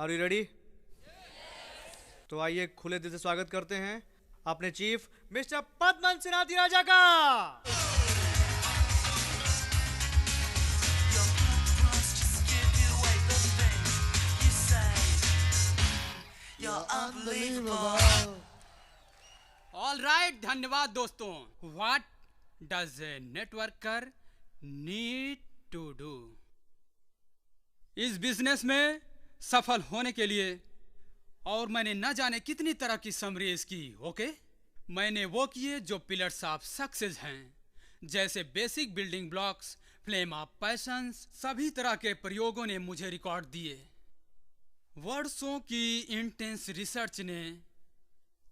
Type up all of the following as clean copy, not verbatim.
Are you ready? तो आइए खुले दिल से स्वागत करते हैं अपने चीफ मिस्टर पद्मन सिन्हा राजा का। ऑल राइट, धन्यवाद दोस्तों। What does a networker need to do? इस बिजनेस में सफल होने के लिए और मैंने न जाने कितनी तरह की समरीज की। ओके, मैंने वो किए जो पिलर्स ऑफ सक्सेस हैं, जैसे basic building blocks, flame of patience. सभी तरह के प्रयोगों ने मुझे रिकॉर्ड दिए। वर्षों की इंटेंस रिसर्च ने,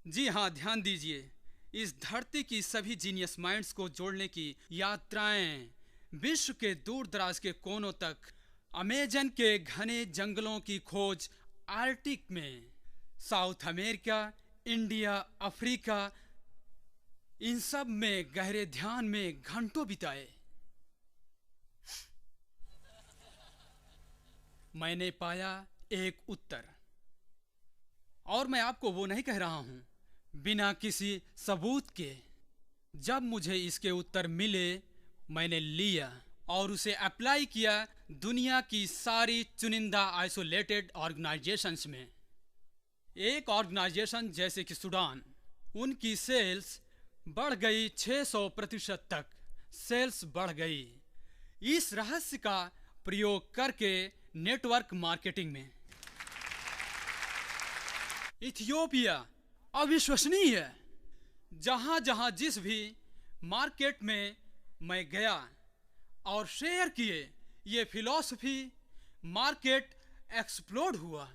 जी हाँ ध्यान दीजिए, इस धरती की सभी जीनियस माइंड्स को जोड़ने की यात्राएं, विश्व के दूर दराज के कोनों तक, अमेजन के घने जंगलों की खोज, आर्कटिक में, साउथ अमेरिका, इंडिया, अफ्रीका, इन सब में गहरे ध्यान में घंटों बिताए। मैंने पाया एक उत्तर, और मैं आपको वो नहीं कह रहा हूं बिना किसी सबूत के। जब मुझे इसके उत्तर मिले, मैंने लिया और उसे अप्लाई किया दुनिया की सारी चुनिंदा आइसोलेटेड ऑर्गेनाइजेशंस में। एक ऑर्गेनाइजेशन जैसे कि सूडान, उनकी सेल्स बढ़ गई 600% तक। सेल्स बढ़ गई इस रहस्य का प्रयोग करके नेटवर्क मार्केटिंग में। इथियोपिया अविश्वसनीय है। जहां जहां जिस भी मार्केट में मैं गया और शेयर किए ये फिलॉसफी, मार्केट एक्सप्लोड हुआ।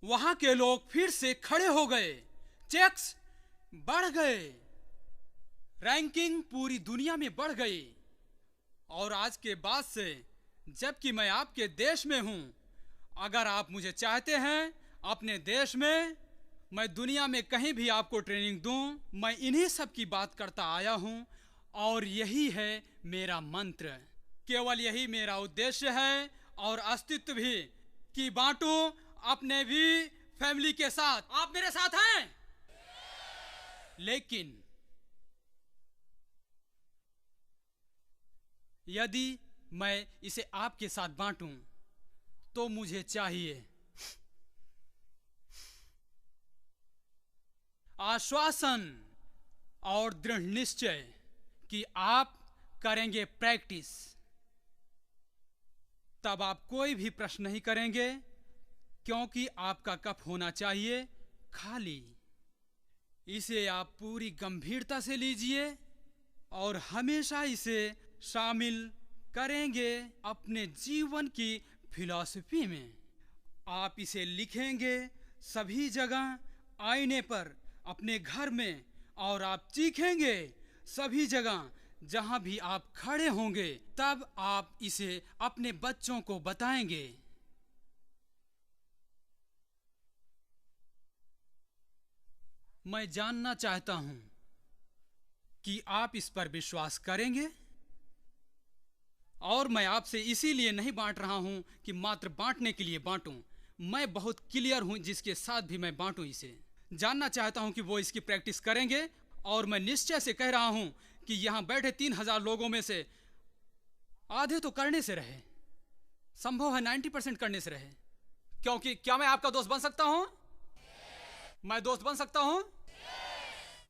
वहां के लोग फिर से खड़े हो गए, चेक्स बढ़ गए, रैंकिंग पूरी दुनिया में बढ़ गई। और आज के बाद से, जबकि मैं आपके देश में हूं, अगर आप मुझे चाहते हैं अपने देश में, मैं दुनिया में कहीं भी आपको ट्रेनिंग दूं। मैं इन्हीं सब की बात करता आया हूं और यही है मेरा मंत्र। केवल यही मेरा उद्देश्य है और अस्तित्व भी, कि बांटूं अपने भी फैमिली के साथ। आप मेरे साथ हैं? लेकिन यदि मैं इसे आपके साथ बांटूं तो मुझे चाहिए आश्वासन और दृढ़ निश्चय कि आप करेंगे प्रैक्टिस। तब आप कोई भी प्रश्न नहीं करेंगे, क्योंकि आपका कप होना चाहिए खाली। इसे आप पूरी गंभीरता से लीजिए और हमेशा इसे शामिल करेंगे अपने जीवन की फिलॉसफी में। आप इसे लिखेंगे सभी जगह, आईने पर, अपने घर में, और आप चीखेंगे सभी जगह जहां भी आप खड़े होंगे। तब आप इसे अपने बच्चों को बताएंगे। मैं जानना चाहता हूं कि आप इस पर विश्वास करेंगे। और मैं आपसे इसीलिए नहीं बांट रहा हूं कि मात्र बांटने के लिए बांटूं। मैं बहुत क्लियर हूं जिसके साथ भी मैं बांटूं। इसे जानना चाहता हूं कि वो इसकी प्रैक्टिस करेंगे। और मैं निश्चय से कह रहा हूं कि यहां बैठे 3000 लोगों में से आधे तो करने से रहे, संभव है 90% करने से रहे। क्योंकि क्या मैं आपका दोस्त बन सकता हूं? मैं दोस्त बन सकता हूं?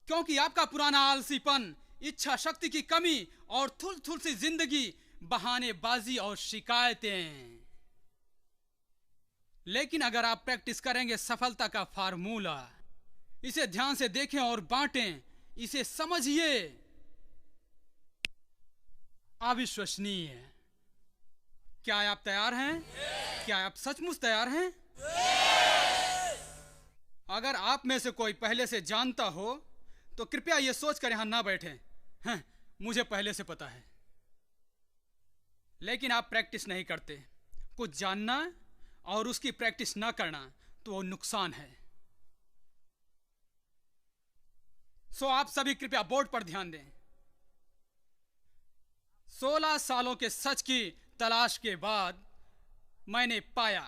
क्योंकि आपका पुराना आलसीपन, इच्छा शक्ति की कमी और थुल थुल सी जिंदगी, बहानेबाजी और शिकायतें। लेकिन अगर आप प्रैक्टिस करेंगे सफलता का फार्मूला, इसे ध्यान से देखें और बांटें, इसे समझिए। अविश्वसनीय। क्या आप तैयार हैं? क्या आप सचमुच तैयार हैं? अगर आप में से कोई पहले से जानता हो तो कृपया यह सोचकर यहां ना बैठें। हैं, मुझे पहले से पता है। लेकिन आप प्रैक्टिस नहीं करते। कुछ जानना और उसकी प्रैक्टिस ना करना तो वो नुकसान है। सो आप सभी कृपया बोर्ड पर ध्यान दें। 16 सालों के सच की तलाश के बाद मैंने पाया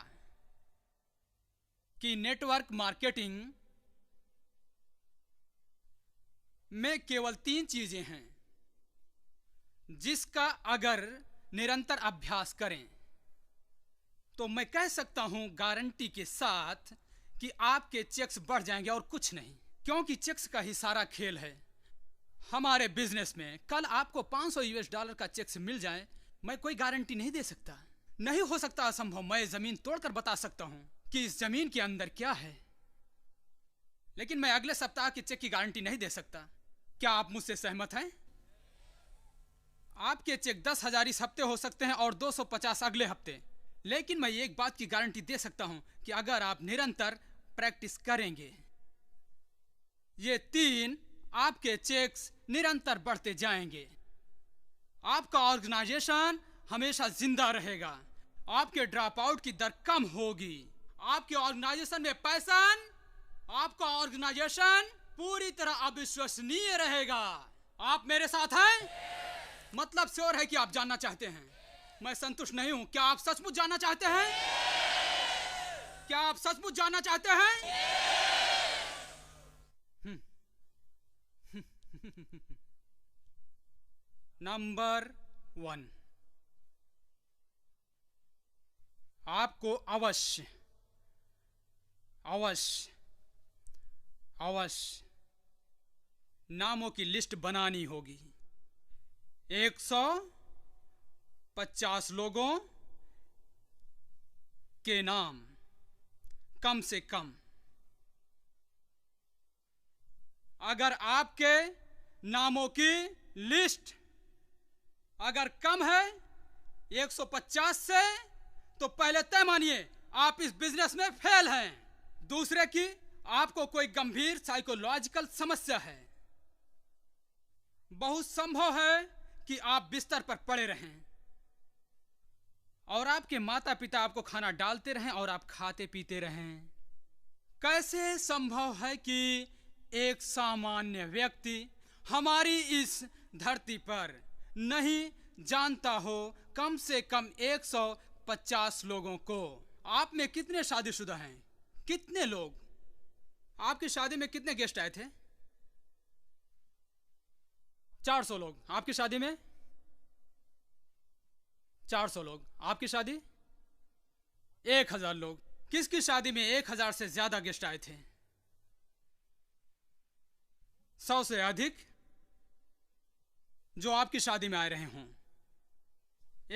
कि नेटवर्क मार्केटिंग में केवल 3 चीजें हैं जिसका अगर निरंतर अभ्यास करें तो मैं कह सकता हूं गारंटी के साथ कि आपके चेक्स बढ़ जाएंगे और कुछ नहीं, क्योंकि चेक्स का ही सारा खेल है हमारे बिजनेस में। कल आपको $500 का चेक्स मिल जाए, मैं कोई गारंटी नहीं दे सकता, नहीं हो सकता, असंभव। मैं जमीन तोड़कर बता सकता हूं कि इस जमीन के अंदर क्या है, लेकिन मैं अगले सप्ताह के चेक की गारंटी नहीं दे सकता। क्या आप मुझसे सहमत हैं? आपके चेक 10,000 इस हफ्ते हो सकते हैं और 250 अगले हफ्ते, लेकिन मैं एक बात की गारंटी दे सकता हूं कि अगर आप निरंतर प्रैक्टिस करेंगे, ये 3 आपके चेक्स निरंतर बढ़ते जाएंगे। आपका ऑर्गेनाइजेशन हमेशा जिंदा रहेगा, आपके ड्रॉप आउट की दर कम होगी, आपके ऑर्गेनाइजेशन में पैशन, आपका ऑर्गेनाइजेशन पूरी तरह अविश्वसनीय रहेगा। आप मेरे साथ हैं? मतलब श्योर है कि आप जानना चाहते हैं। मैं संतुष्ट नहीं हूं। क्या आप सचमुच जानना चाहते हैं? क्या आप सचमुच जानना चाहते हैं? नंबर 1, आपको अवश्य नामों की लिस्ट बनानी होगी। 150 लोगों के नाम कम से कम। अगर आपके नामों की लिस्ट अगर कम है 150 से, तो पहले तय मानिए आप इस बिजनेस में फेल हैं। दूसरे की आपको कोई गंभीर साइकोलॉजिकल समस्या है। बहुत संभव है कि आप बिस्तर पर पड़े रहें और आपके माता पिता आपको खाना डालते रहें और आप खाते पीते रहें। कैसे संभव है कि एक सामान्य व्यक्ति हमारी इस धरती पर नहीं जानता हो कम से कम 150 लोगों को? आप में कितने शादीशुदा हैं? कितने लोग? आपकी शादी में कितने गेस्ट आए थे? 400 लोग। आपकी शादी में 400 लोग। आपकी शादी 1000 लोग। किसकी शादी में 1000 से ज्यादा गेस्ट आए थे? 100 से अधिक जो आपकी शादी में आए रहे हों।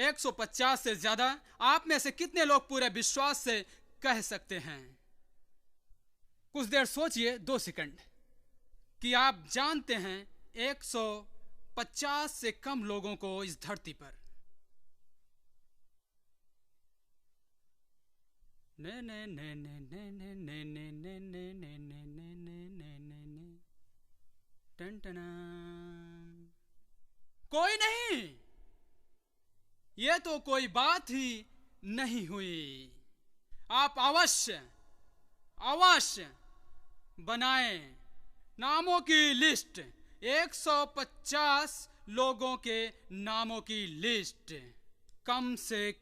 150 से ज्यादा। आप में से कितने लोग पूरे विश्वास से कह सकते हैं? कुछ देर सोचिए, 2 सेकंड, कि आप जानते हैं 150 से कम लोगों को इस धरती पर ने ने ने ने ने ने ने ने ने ने ने ने ने ने ने ने टन टना कोई नहीं। ये तो कोई बात ही नहीं हुई। आप अवश्य बनाएं नामों की लिस्ट। 150 लोगों के नामों की लिस्ट कम से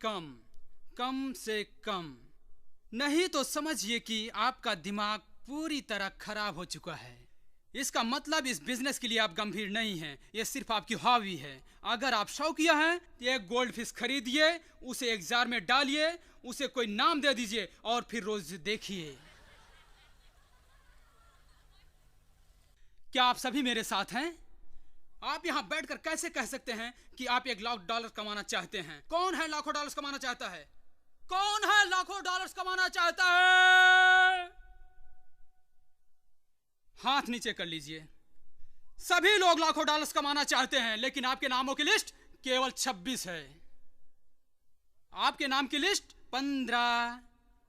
कम। नहीं तो समझिए कि आपका दिमाग पूरी तरह खराब हो चुका है। इसका मतलब इस बिजनेस के लिए आप गंभीर नहीं हैं, यह सिर्फ आपकी हॉबी है। अगर आप शौकिया हैं तो एक गोल्ड फिश खरीदिए, उसे एक जार में डालिए, उसे कोई नाम दे दीजिए और फिर रोज देखिए। क्या आप सभी मेरे साथ हैं? आप यहां बैठकर कैसे कह सकते हैं कि आप $1,00,000 कमाना चाहते हैं? कौन है लाखों डॉलर्स कमाना चाहता है? कौन है लाखों डॉलर्स कमाना चाहता है? हाथ नीचे कर लीजिए। सभी लोग लाखों डॉलर्स कमाना चाहते हैं, लेकिन आपके नामों की लिस्ट केवल 26 है। आपके नाम की लिस्ट 15,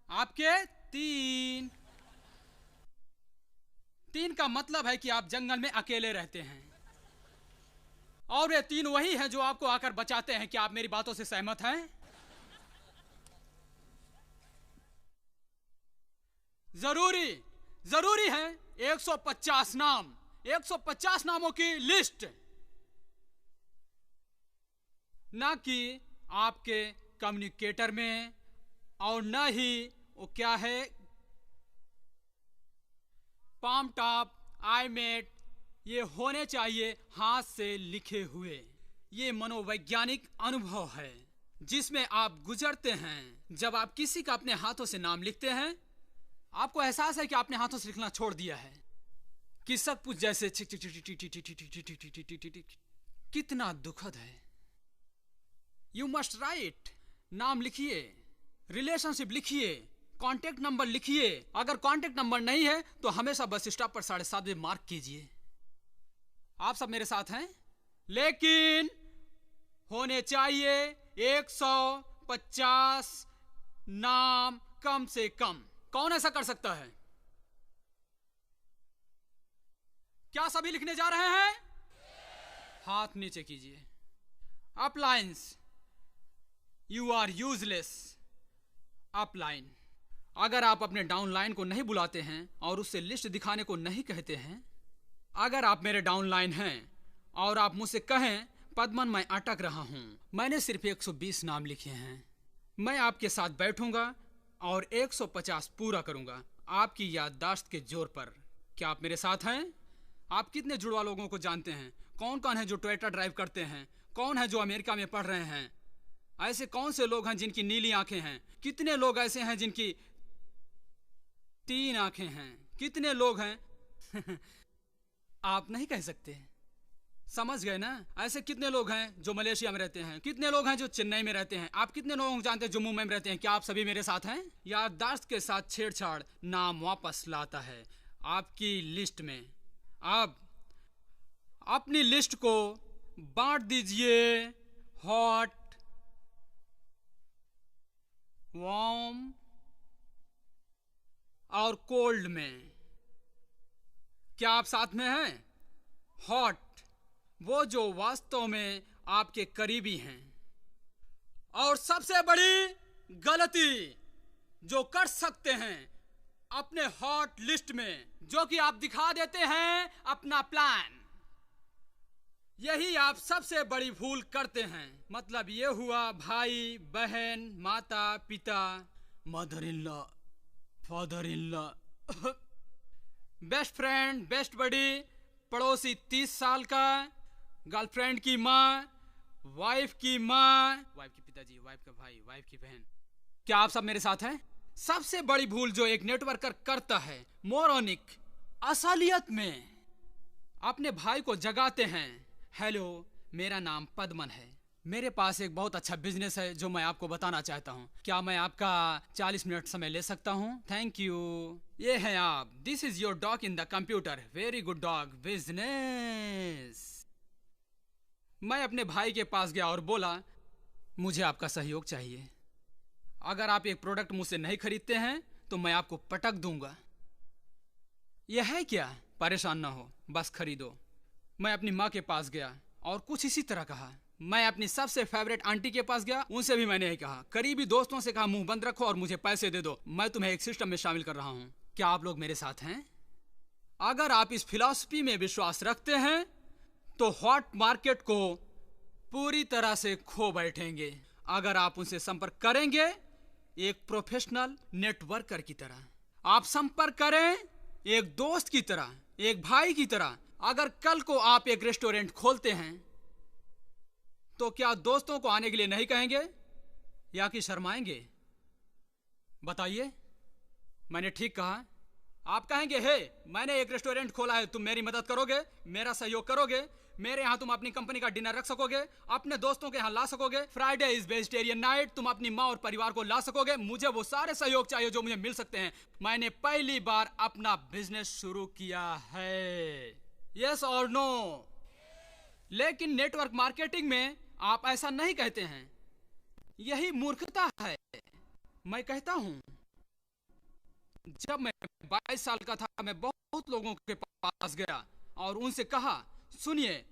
आपके 3 का मतलब है कि आप जंगल में अकेले रहते हैं और ये 3 वही हैं जो आपको आकर बचाते हैं। क्या आप मेरी बातों से सहमत हैं? जरूरी है 150 नाम, 150 नामों की लिस्ट, ना कि आपके कम्युनिकेटर में और ना ही वो क्या है पाम टॉप, आई मेट, ये होने चाहिए हाथ से लिखे हुए। ये मनोवैज्ञानिक अनुभव है जिसमें आप गुजरते हैं। जब आप किसी का अपने हाथों से नाम लिखते हैं, आपको एहसास है कि आपने हाथों से लिखना छोड़ दिया है, कि सब कुछ जैसे कितना दुखद है। You must write. नाम लिखिए, रिलेशनशिप लिखिए, कांटेक्ट नंबर लिखिए। अगर कांटेक्ट नंबर नहीं है तो हमेशा बस स्टॉप पर 7:30 बजे मार्क कीजिए। आप सब मेरे साथ हैं? लेकिन होने चाहिए 150 नाम कम से कम। कौन ऐसा कर सकता है? क्या सभी लिखने जा रहे हैं? हाथ नीचे कीजिए। अपलाइंस, यू आर यूजलेस। अपलाइन, अगर आप अपने डाउनलाइन को नहीं बुलाते हैं और उससे लिस्ट दिखाने को नहीं कहते हैं, अगर आप मेरे डाउनलाइन हैं और आप मुझसे कहें पद्मन मैं अटक रहा हूं, मैंने सिर्फ 120 नाम लिखे हैं, मैं आपके साथ बैठूंगा और 150 पूरा करूंगा आपकी याददाश्त के जोर पर। क्या आप मेरे साथ हैं? आप कितने जुड़वा लोगों को जानते हैं? कौन कौन है जो टोयोटा ड्राइव करते हैं? कौन है जो अमेरिका में पढ़ रहे हैं? ऐसे कौन से लोग हैं जिनकी नीली आंखें हैं? कितने लोग ऐसे हैं जिनकी 3 आंखें हैं? कितने लोग हैं आप नहीं कह सकते, समझ गए ना? ऐसे कितने लोग हैं जो मलेशिया में रहते हैं? कितने लोग हैं जो चेन्नई में रहते हैं? आप कितने लोगों को जानते हैं जो मुंबई में रहते हैं? क्या आप सभी मेरे साथ हैं? याददाश्त के साथ छेड़छाड़ नाम वापस लाता है आपकी लिस्ट में। अब अपनी लिस्ट को बांट दीजिए हॉट, वार्म और कोल्ड में। क्या आप साथ में हैं? हॉट, वो जो वास्तव में आपके करीबी हैं। और सबसे बड़ी गलती जो कर सकते हैं अपने हॉट लिस्ट में, जो कि आप दिखा देते हैं अपना प्लान, यही आप सबसे बड़ी भूल करते हैं। मतलब ये हुआ भाई बहन, माता पिता, mother in law, father in law, best friend, best buddy, पड़ोसी 30 साल का, गर्लफ्रेंड की माँ, वाइफ की माँ, वाइफ के पिताजी, वाइफ का भाई, वाइफ की बहन। क्या आप सब मेरे साथ हैं? सबसे बड़ी भूल जो एक नेटवर्कर करता है मोरॉनिक असलियत में, अपने भाई को जगाते हैं, हेलो मेरा नाम पद्मन है, मेरे पास एक बहुत अच्छा बिजनेस है जो मैं आपको बताना चाहता हूँ, क्या मैं आपका 40 मिनट समय ले सकता हूँ? Thank you. ये है आप, this is your dog in the computer, very good dog business. मैं अपने भाई के पास गया और बोला मुझे आपका सहयोग चाहिए, अगर आप एक प्रोडक्ट मुझसे नहीं खरीदते हैं तो मैं आपको पटक दूंगा। यह है क्या? परेशान ना हो, बस खरीदो। मैं अपनी माँ के पास गया और कुछ इसी तरह कहा। मैं अपनी सबसे फेवरेट आंटी के पास गया, उनसे भी मैंने यही कहा। करीबी दोस्तों से कहा मुंह बंद रखो और मुझे पैसे दे दो, मैं तुम्हें एक सिस्टम में शामिल कर रहा हूं। क्या आप लोग मेरे साथ हैं? अगर आप इस फिलॉसफी में विश्वास रखते हैं तो हॉट मार्केट को पूरी तरह से खो बैठेंगे। अगर आप उनसे संपर्क करेंगे एक प्रोफेशनल नेटवर्कर की तरह, आप संपर्क करें एक दोस्त की तरह, एक भाई की तरह। अगर कल को आप एक रेस्टोरेंट खोलते हैं तो क्या दोस्तों को आने के लिए नहीं कहेंगे या कि शर्माएंगे? बताइए, मैंने ठीक कहा? आप कहेंगे हे मैंने एक रेस्टोरेंट खोला है, तुम मेरी मदद करोगे, मेरा सहयोग करोगे, मेरे यहाँ तुम अपनी कंपनी का डिनर रख सकोगे, अपने दोस्तों के यहाँ ला सकोगे, फ्राइडे इज वेजिटेरियन नाइट, तुम अपनी माँ और परिवार को ला सकोगे। मुझे वो सारे सहयोग चाहिए जो मुझे मिल सकते हैं। मैंने पहली बार अपना बिजनेस शुरू किया है, यस और नो? लेकिन नेटवर्क मार्केटिंग में आप ऐसा नहीं कहते हैं, यही मूर्खता है। मैं कहता हूं, जब मैं 22 साल का था मैं बहुत लोगों के पास गया और उनसे कहा सुनिए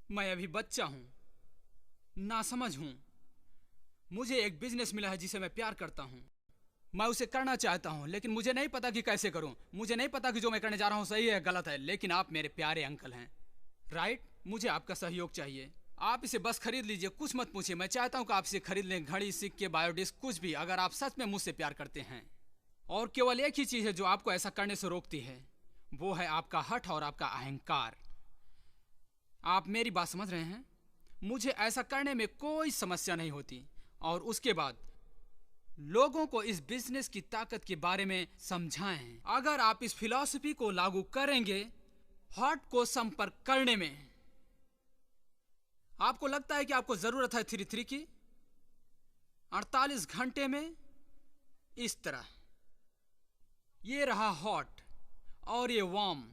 मैं अभी बच्चा हूं, नासमझ हूं, मुझे एक बिजनेस मिला है जिसे मैं प्यार करता हूं, मैं उसे करना चाहता हूं, लेकिन मुझे नहीं पता कि कैसे करूं, मुझे नहीं पता कि जो मैं करने जा रहा हूं सही है गलत है, लेकिन आप मेरे प्यारे अंकल हैं, राइट? मुझे आपका सहयोग चाहिए, आप इसे बस खरीद लीजिए, कुछ मत पूछिए, मैं चाहता हूं कि आप इसे खरीद लें, घड़ी, सिक्के, बायोडिस्क, कुछ भी, अगर आप सच में मुझसे प्यार करते हैं। और केवल एक ही चीज है जो आपको ऐसा करने से रोकती है, वो है आपका हठ और आपका अहंकार। आप मेरी बात समझ रहे हैं? मुझे ऐसा करने में कोई समस्या नहीं होती। और उसके बाद लोगों को इस बिजनेस की ताकत के बारे में समझाएं। अगर आप इस फिलॉसफी को लागू करेंगे हॉट को संपर्क करने में, आपको लगता है कि आपको जरूरत है 3-3 की 48 घंटे में इस तरह। ये रहा हॉट और ये वार्म।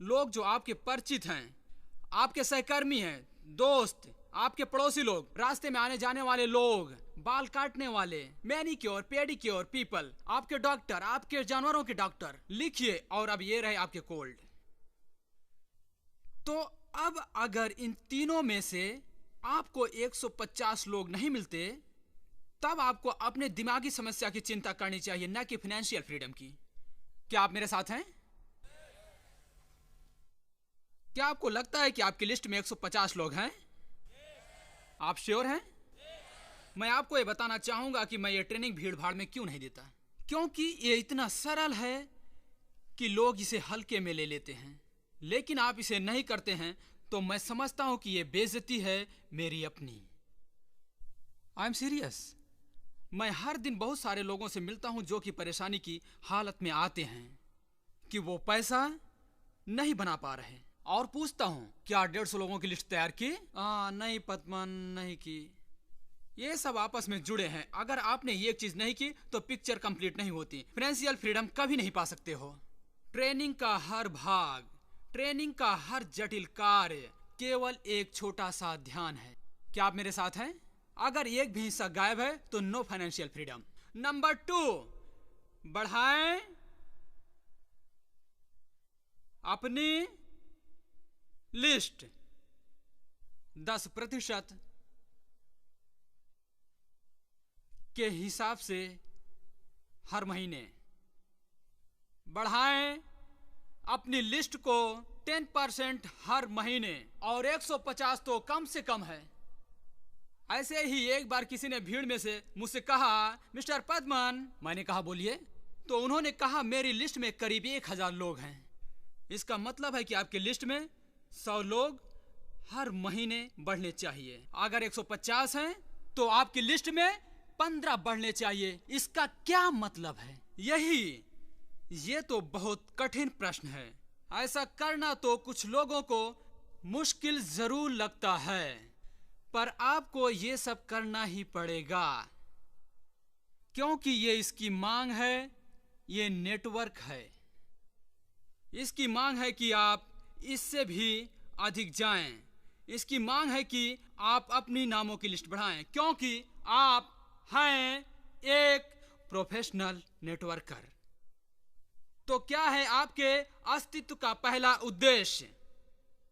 लोग जो आपके परिचित हैं, आपके सहकर्मी हैं, दोस्त, आपके पड़ोसी लोग, रास्ते में आने जाने वाले लोग, बाल काटने वाले, मैनिक्योर पेडिक्योर पीपल, आपके डॉक्टर, आपके जानवरों के डॉक्टर, लिखिए। और अब ये रहे आपके कोल्ड। तो अब अगर इन तीनों में से आपको 150 लोग नहीं मिलते, तब आपको अपने दिमागी समस्या की चिंता करनी चाहिए, न कि फाइनेंशियल फ्रीडम की। क्या आप मेरे साथ हैं? क्या आपको लगता है कि आपकी लिस्ट में 150 लोग हैं? आप श्योर हैं? मैं आपको ये बताना चाहूंगा कि मैं ये ट्रेनिंग भीड़ भाड़ में क्यों नहीं देता। क्योंकि ये इतना सरल है कि लोग इसे हल्के में ले लेते हैं। लेकिन आप इसे नहीं करते हैं तो मैं समझता हूं कि ये बेइज्जती है मेरी अपनी। I am serious. मैं हर दिन बहुत सारे लोगों से मिलता हूं जो कि परेशानी की हालत में आते हैं कि वो पैसा नहीं बना पा रहे, और पूछता हूं क्या 150 लोगों की लिस्ट तैयार की? नहीं पद्मन, नहीं की। ये सब आपस में जुड़े हैं। अगर आपने ये चीज नहीं की तो पिक्चर कंप्लीट नहीं होती। फाइनेंशियल फ्रीडम कभी नहीं पा सकते हो। ट्रेनिंग का हर भाग, ट्रेनिंग का हर जटिल कार्य केवल एक छोटा सा ध्यान है। क्या आप मेरे साथ हैं? अगर एक भी हिस्सा गायब है तो नो फाइनेंशियल फ्रीडम। नंबर 2, बढ़ाएं अपनी लिस्ट 10% के हिसाब से हर महीने। बढ़ाएं अपनी लिस्ट को 10% हर महीने, और 150 तो कम से कम है। ऐसे ही एक बार किसी ने भीड़ में से मुझसे कहा, मिस्टर पद्मन। मैंने कहा बोलिए। तो उन्होंने कहा मेरी लिस्ट में करीब 1000 लोग हैं। इसका मतलब है कि आपकी लिस्ट में 100 लोग हर महीने बढ़ने चाहिए। अगर 150 हैं तो आपकी लिस्ट में 15 बढ़ने चाहिए। इसका क्या मतलब है? ये तो बहुत कठिन प्रश्न है। ऐसा करना तो कुछ लोगों को मुश्किल जरूर लगता है, पर आपको ये सब करना ही पड़ेगा क्योंकि ये इसकी मांग है। ये नेटवर्क है। इसकी मांग है कि आप इससे भी अधिक जाएं। इसकी मांग है कि आप अपनी नामों की लिस्ट बढ़ाएं, क्योंकि आप हैं एक प्रोफेशनल नेटवर्कर। तो क्या है आपके अस्तित्व का पहला उद्देश्य?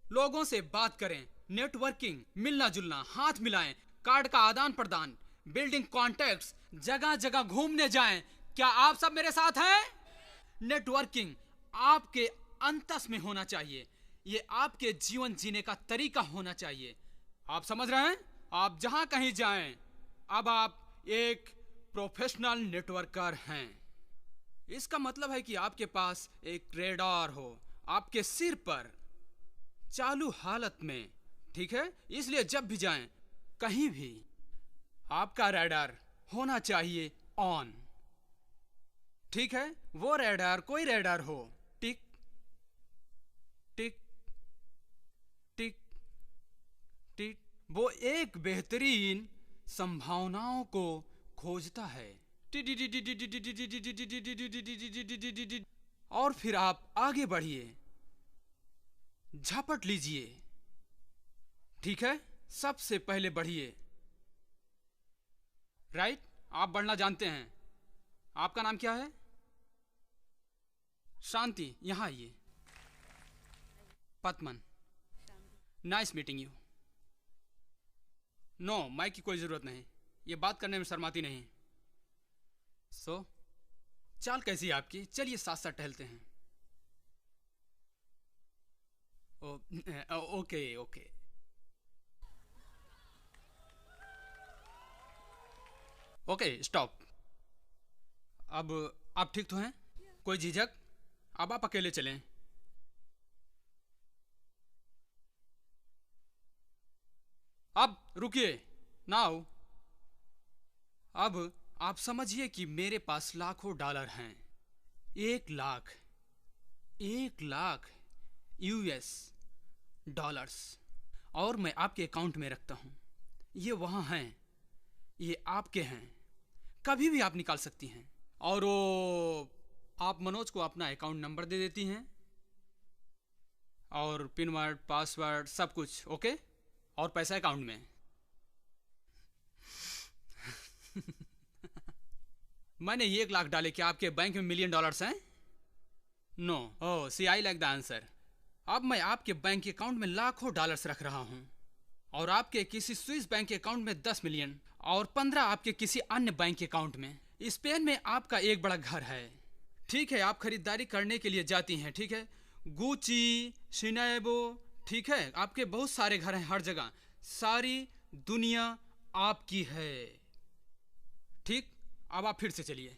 लोगों से बात करें, नेटवर्किंग, मिलना जुलना, हाथ मिलाएं, कार्ड का आदान प्रदान, बिल्डिंग कॉन्टैक्ट्स, जगह जगह घूमने जाएं। क्या आप सब मेरे साथ हैं? नेटवर्किंग आपके अंतस में होना चाहिए। ये आपके जीवन जीने का तरीका होना चाहिए। आप समझ रहे हैं? आप जहां कहीं जाएं, अब आप एक प्रोफेशनल नेटवर्कर हैं। इसका मतलब है कि आपके पास एक रेडार हो आपके सिर पर, चालू हालत में। ठीक है? इसलिए जब भी जाएं, कहीं भी, आपका रेडार होना चाहिए ऑन। ठीक है? वो रेडार कोई रेडार हो, टिक टिक टिक टिक, वो एक बेहतरीन संभावनाओं को खोजता है। और फिर आप आगे बढ़िए, झपट लीजिए। ठीक है? सबसे पहले बढ़िए। राइट? आप बढ़ना जानते हैं। आपका नाम क्या है? शांति। यहां आइए। Padman, nice meeting you. No, mic की कोई जरूरत नहीं। ये बात करने में शर्माती नहीं। सो चाल कैसी है आपकी? चलिए साथ साथ टहलते हैं। Okay okay. Okay stop. अब आप ठीक तो हैं? कोई झिझक? अब आप अकेले चलें। अब रुकिए नाउ। अब आप समझिए कि मेरे पास लाखों डॉलर हैं। 1 लाख यूएस डॉलर्स, और मैं आपके अकाउंट में रखता हूं। ये वहां हैं, ये आपके हैं, कभी भी आप निकाल सकती हैं। और वो आप मनोज को अपना अकाउंट नंबर दे देती हैं और पिन वर्ड पासवर्ड सब कुछ ओके, और पैसा अकाउंट में। मैंने 1 लाख डाले, क्या आपके बैंक में $1,000,000 हैं? No. Oh see I like the answer. अब मैं आपके बैंक अकाउंट में लाखों डॉलर्स रख रहा हूं, और आपके किसी स्विस बैंक अकाउंट में 10 मिलियन और 15 आपके किसी अन्य बैंक अकाउंट में। स्पेन में आपका एक बड़ा घर है, ठीक है, आप खरीदारी करने के लिए जाती हैं, ठीक है, गुची, शिनाएबो, ठीक है, आपके बहुत सारे घर हैं हर जगह, सारी दुनिया आपकी है, ठीक। अब आप फिर से चलिए।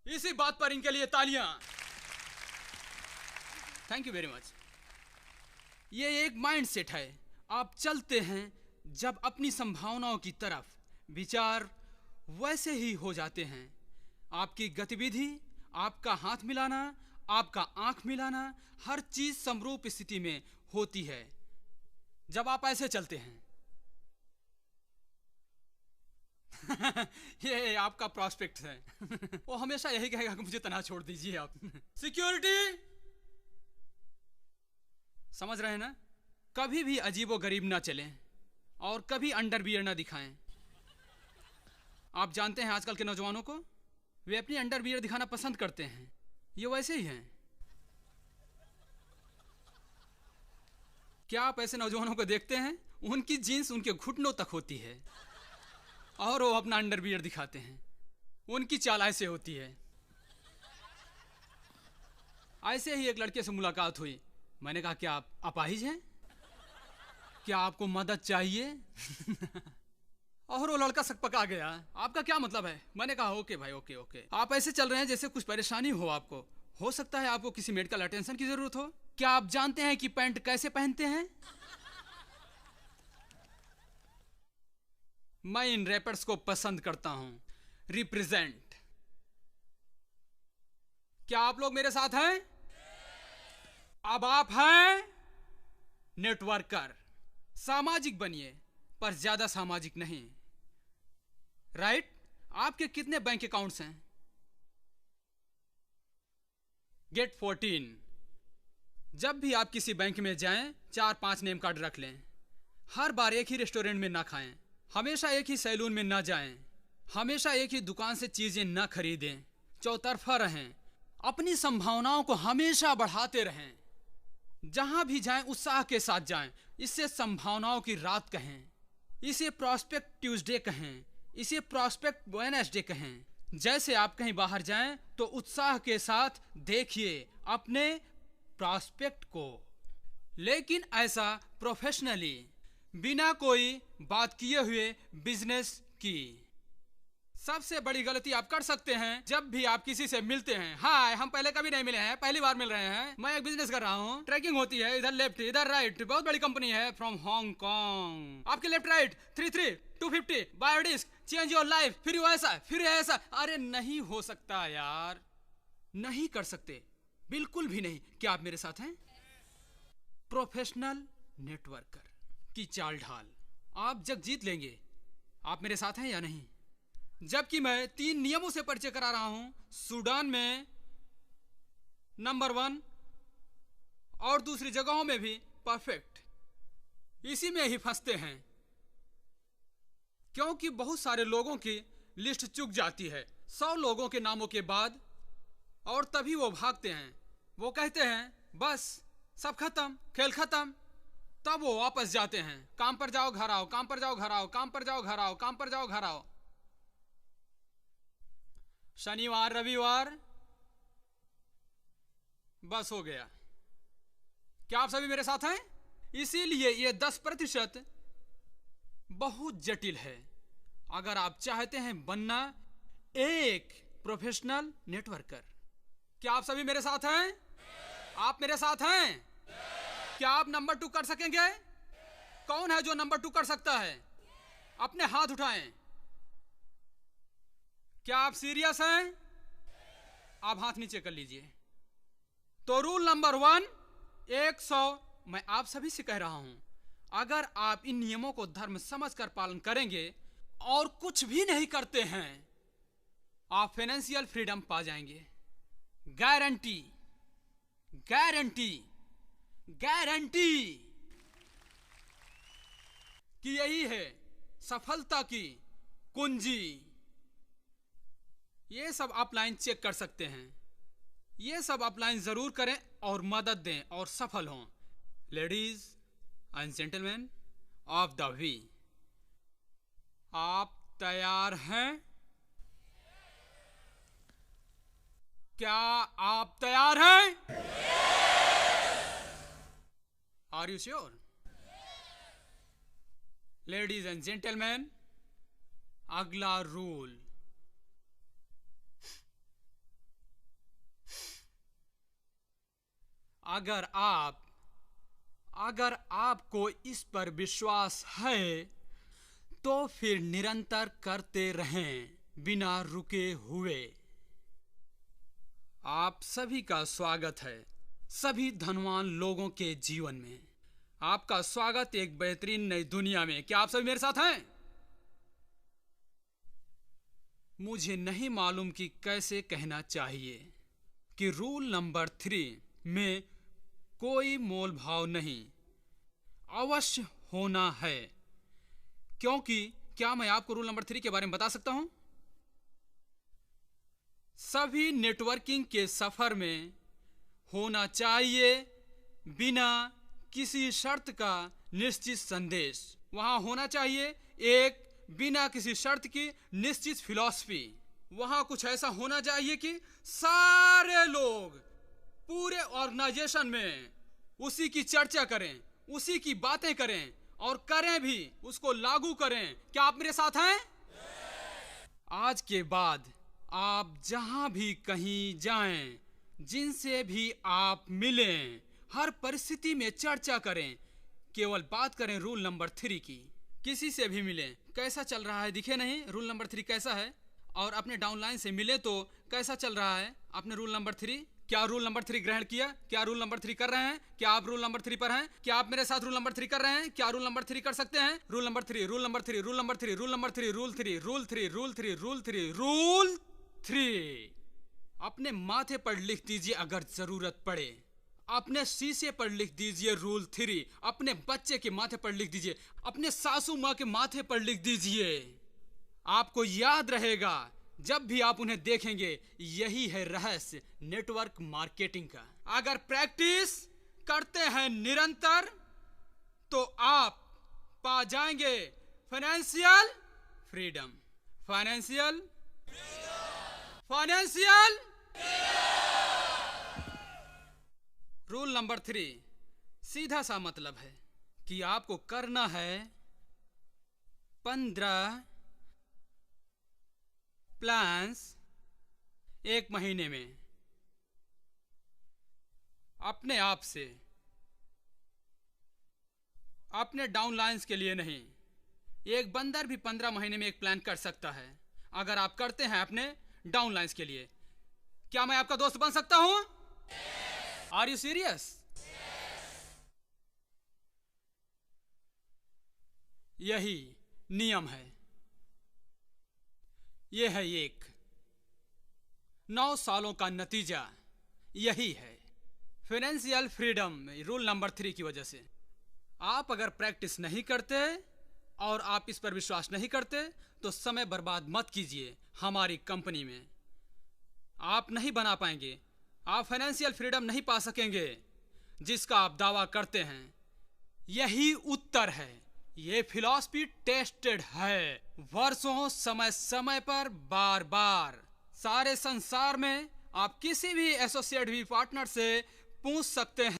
इसी बात पर इनके लिए तालियां। Thank you very much. ये एक माइंडसेट है। आप चलते हैं जब अपनी संभावनाओं की तरफ, विचार वैसे ही हो जाते हैं। आपकी गतिविधि, आपका हाथ मिलाना, आपका आंख मिलाना, हर चीज समरूप स्थिति में होती है जब आप ऐसे चलते हैं। ये आपका प्रॉस्पेक्ट है। वो हमेशा यही कहेगा कि मुझे तनहा छोड़ दीजिए आप। सिक्योरिटी, समझ रहे हैं ना? कभी भी अजीबो गरीब ना चलें और कभी अंडरवियर ना दिखाएं। आप जानते हैं आजकल के नौजवानों को, वे अपनी अंडरवियर दिखाना पसंद करते हैं। ये वैसे ही हैं। क्या आप ऐसे नौजवानों को देखते हैं? उनकी जीन्स उनके घुटनों तक होती है और वो अपना अंडरवियर दिखाते हैं। उनकी चाल ऐसे होती है। ऐसे ही एक लड़के से मुलाकात हुई। मैंने कहा, क्या आप अपाहिज हैं? क्या आपको मदद चाहिए? और वो लड़का सकपका गया। आपका क्या मतलब है? मैंने कहा, ओके भाई, ओके ओके। आप ऐसे चल रहे हैं जैसे कुछ परेशानी हो आपको। हो सकता है आपको किसी मेडिकल अटेंशन की जरूरत हो। क्या आप जानते हैं कि पैंट कैसे पहनते हैं? मैं इन रैपर्स को पसंद करता हूं। रिप्रेजेंट। क्या आप लोग मेरे साथ हैं? अब आप हैं नेटवर्कर। सामाजिक बनिए, पर ज्यादा सामाजिक नहीं। राइट? आपके कितने बैंक अकाउंट्स हैं? गेट 14। जब भी आप किसी बैंक में जाएं, 4-5 नेम कार्ड रख लें। हर बार एक ही रेस्टोरेंट में ना खाएं, हमेशा एक ही सैलून में ना जाएं, हमेशा एक ही दुकान से चीजें ना खरीदें। चौतरफा रहें, अपनी संभावनाओं को हमेशा बढ़ाते रहें। जहां भी जाएं उत्साह के साथ जाएं। इसे संभावनाओं की रात कहें, इसे प्रॉस्पेक्ट ट्यूसडे कहें, इसे प्रॉस्पेक्ट वेडनेसडे कहें। जैसे आप कहीं बाहर जाएं तो उत्साह के साथ देखिए अपने प्रॉस्पेक्ट को, लेकिन ऐसा प्रोफेशनली, बिना कोई बात किए हुए बिजनेस की। सबसे बड़ी गलती आप कर सकते हैं जब भी आप किसी से मिलते हैं। हाय, हम पहले कभी नहीं मिले हैं, पहली बार मिल रहे हैं, मैं एक बिजनेस कर रहा हूँ, ट्रैकिंग होती है, इधर लेफ्ट इधर राइट, बहुत बड़ी कंपनी है फ्रॉम हांगकांग, आपके left right 33 250 biodisc, change your life, फिर ऐसा फिर ऐसा। अरे नहीं हो सकता यार, नहीं कर सकते, बिल्कुल भी नहीं। क्या आप मेरे साथ हैं? प्रोफेशनल नेटवर्कर की चाल ढाल आप जग जीत लेंगे। आप मेरे साथ हैं या नहीं? जबकि मैं 3 नियमों से परिचय करा रहा हूं। सूडान में नंबर 1 और दूसरी जगहों में भी परफेक्ट। इसी में ही फंसते हैं क्योंकि बहुत सारे लोगों की लिस्ट चुक जाती है 100 लोगों के नामों के बाद, और तभी वो भागते हैं। वो कहते हैं बस सब खत्म, खेल खत्म। तब वो वापस जाते हैं। काम पर जाओ घर आओ, काम पर जाओ घर आओ, काम पर जाओ घर आओ, काम पर जाओ घर आओ। शनिवार रविवार बस हो गया। क्या आप सभी मेरे साथ हैं? इसीलिए ये 10% बहुत जटिल है। अगर आप चाहते हैं बनना एक प्रोफेशनल नेटवर्कर। क्या आप सभी मेरे साथ हैं? आप मेरे साथ हैं? क्या आप नंबर 2 कर सकेंगे? कौन है जो नंबर 2 कर सकता है? अपने हाथ उठाएं। क्या आप सीरियस हैं? आप हाथ नीचे कर लीजिए। तो रूल नंबर 1, 100, मैं आप सभी से कह रहा हूं, अगर आप इन नियमों को धर्म समझकर पालन करेंगे और कुछ भी नहीं करते हैं, आप फाइनेंशियल फ्रीडम पा जाएंगे। गारंटी, गारंटी, गारंटी कि यही है सफलता की कुंजी। ये सब आप लाइन चेक कर सकते हैं। ये सब आप लाइन जरूर करें और मदद दें और सफल हों। Ladies and gentleman of the V, आप तैयार हैं? क्या आप तैयार हैं? Are you sure? Ladies and gentleman, अगला रूल, अगर आपको इस पर विश्वास है तो फिर निरंतर करते रहें बिना रुके हुए। आप सभी का स्वागत है सभी धनवान लोगों के जीवन में। आपका स्वागत एक बेहतरीन नई दुनिया में। क्या आप सभी मेरे साथ हैं? मुझे नहीं मालूम कि कैसे कहना चाहिए कि रूल नंबर 3 में कोई मोल भाव नहीं, अवश्य होना है। क्योंकि क्या मैं आपको रूल नंबर 3 के बारे में बता सकता हूं? सभी नेटवर्किंग के सफर में होना चाहिए बिना किसी शर्त का निश्चित संदेश। वहां होना चाहिए एक बिना किसी शर्त की निश्चित फिलॉसफी। वहां कुछ ऐसा होना चाहिए कि सारे लोग पूरे ऑर्गेनाइजेशन में उसी की चर्चा करें, उसी की बातें करें और करें भी, उसको लागू करें। क्या आप मेरे साथ हैं? आज के बाद आप जहां भी कहीं जाएं, जिनसे भी आप मिलें, हर परिस्थिति में चर्चा करें, केवल बात करें रूल नंबर 3 की। किसी से भी मिलें, कैसा चल रहा है दिखे नहीं, रूल नंबर 3 कैसा है, और अपने डाउनलाइन से मिले तो कैसा चल रहा है आपने रूल नंबर 3, क्या रूल नंबर 3 ग्रहण किया? क्या रूल नंबर 3 कर रहे हैं? क्या आप रूल नंबर 3 पर हैं? क्या आप मेरे साथ रूल नंबर 3 कर रहे हैं? क्या रूल नंबर 3 कर सकते हैं? Rule number 3, rule number 3, rule number 3, rule number 3, rule 3, rule 3, rule 3, rule 3, rule 3। अपने माथे पर लिख दीजिए अगर जरूरत पड़े। अपने शीशे पर लिख दीजिए रूल 3। अपने बच्चे के माथे पर लिख दीजिए, अपने सासू माँ के माथे पर लिख दीजिए। आपको याद रहेगा जब भी आप उन्हें देखेंगे। यही है रहस्य नेटवर्क मार्केटिंग का। अगर प्रैक्टिस करते हैं निरंतर तो आप पा जाएंगे financial freedom. Financial rule number 3 सीधा सा मतलब है कि आपको करना है 15 प्लान्स एक महीने में अपने आप से, अपने डाउनलाइंस के लिए नहीं। एक बंदर भी 15 महीने में एक प्लान कर सकता है अगर आप करते हैं अपने डाउनलाइंस के लिए। क्या मैं आपका दोस्त बन सकता हूं? Are you serious? यही नियम है। यह है एक 9 सालों का नतीजा। यही है फाइनेंशियल फ्रीडम रूल नंबर 3 की वजह से। आप अगर प्रैक्टिस नहीं करते और आप इस पर विश्वास नहीं करते तो समय बर्बाद मत कीजिए। हमारी कंपनी में आप नहीं बना पाएंगे, आप फाइनेंशियल फ्रीडम नहीं पा सकेंगे जिसका आप दावा करते हैं। यही उत्तर है। ये फिलॉसफी टेस्टेड है वर्षों, समय समय पर, बार बार। सारे संसार में आप किसी भी एसोसिएट भी पार्टनर से पूछ सकते हैं।